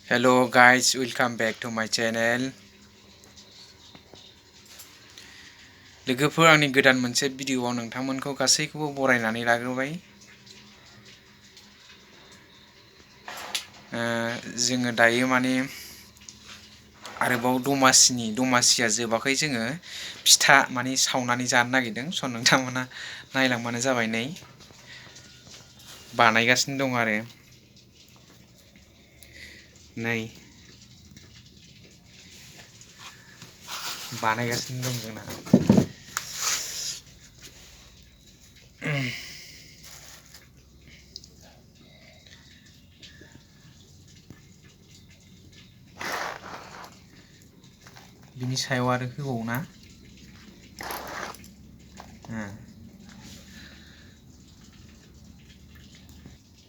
Hello guys, welcome back to my channel. लोगोफोर आंनि गोदान मोनसे भिडिअआव नोंथांमोनखौ गासैखौबो बरायनानै लाग्रोबाय। जोङो दायो माने आरोबाव दमासिया जोबाखै जोङो फिथा माने सावनानै जानो नागिरदों। स' नोंथांमोना नायलांबानो जाबाय नै बानायगासिनो दं आरो नै बानायगासिनो दं जोंना। बिनि सायाव आरो होबावना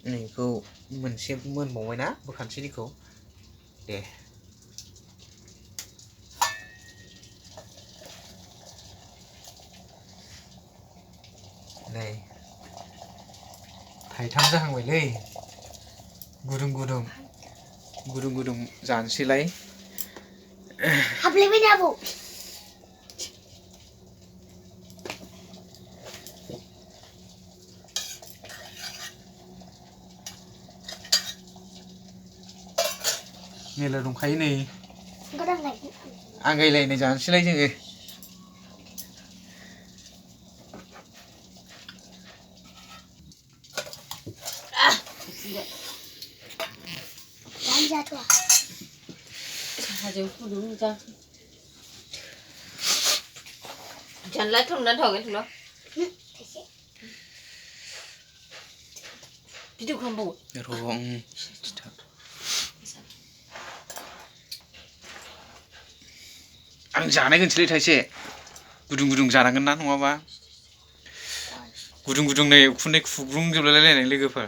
नैखौ मोनसे मोनबावबाय ना बोखानोसै दैखौ दे। नै थाइथाम जाहांबायलै गुदुं गुदुं जानोसैलाय। हाबलायबाय ना आबौ। मेला दंखायो नै आंगायलायनाय जानोसैलाय जोङो। Jangan thong dan thong itu loh. Hidup kamu. Ruang. आं जानायगोनसैलै थाइसे गुदुं जानांगोन ना नङाबा गुदुं नै उखुन्दै खुग्लुंजोबलायलायनाय लोगोफोर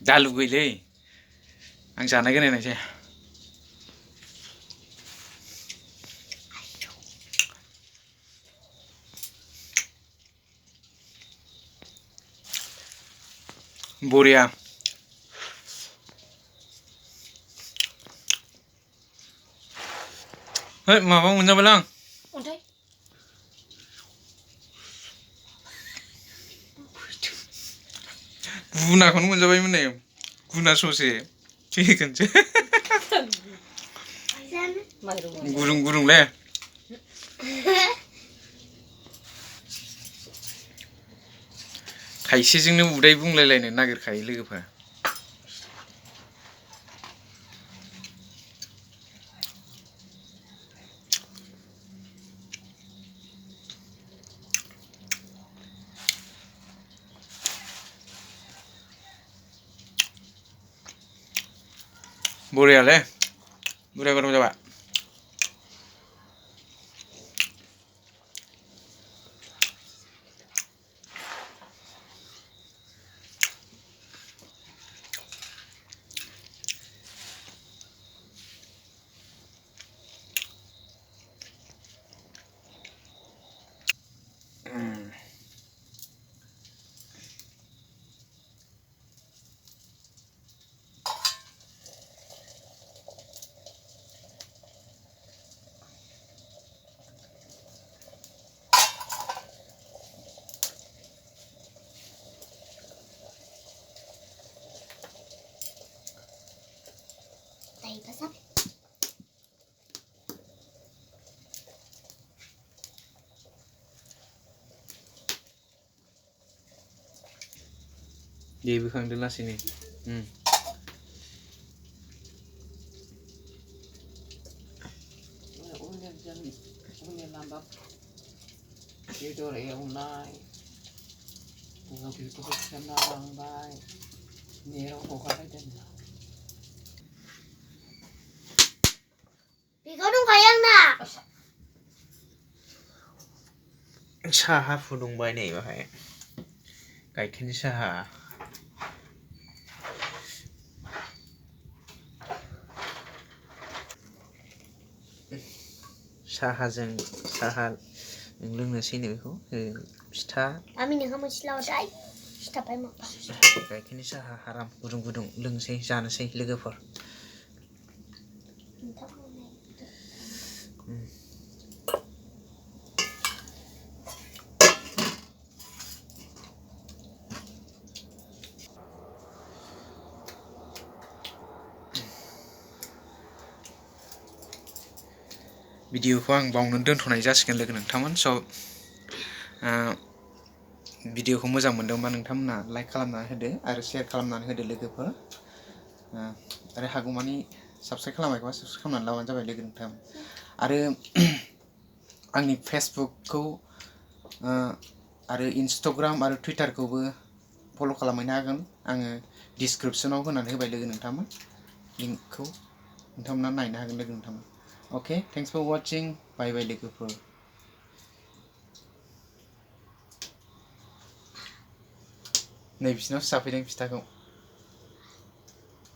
दा लुगैलै आं जानायगोन नायनोसै। बरिया है माबा मोनजाबायलां अन्थाइ गुनाखौनो मोनजाबायमोन नै गुना ससे थेगोनसो गुदुंलै थाइसेजोंनो उदै बुंलायलायनो नागिरखायो लोगोफोर। बरियालै बुरजा गरम जाबाय। दे बोखांदो लासैनो। Tidur hwnai. Bunga itu kena lambai. Nero hokai dan. Ikaw nung kayang na. साहा फुदुंबाय नै बाहाय गाइखेरनि साहा। साहा लोंनोसै नो बेखौ फिथा गाइखेरनि साहा आराम गुदुं लोंसै जानोसै लोगोफोर। भिडिअखौ आं बावनो दोनथ'नाय जासिगोन लोगो नोंथांमोन स' भिडिअखौ मोजां मोनदोंबा नोंथांमोना लाइक खालामनानै होदो आरो शेयार खालामनानै होदो लोगोफोर आरो हागौमानि साबस्क्राइब खालामाखैबा साबस्क्राइब खालामनानै लाबानो जाबाय लोगो नोंथां आरो आंनि फेसबुकखौ आरो इन्सटाग्राम आरो टुइटारखौबो फल' खालामहैनो हागोन आङो डिसक्रिपसनाव होनानै होबाय लोगो नोंथांमोन लिंकखौ नोंथांमोना नायनो हागोन लोगो नोंथांमोन Okay, thanks for watching. Bye bye लोगोफोर नै बिसिनावसो जाफैदों फिथाखौ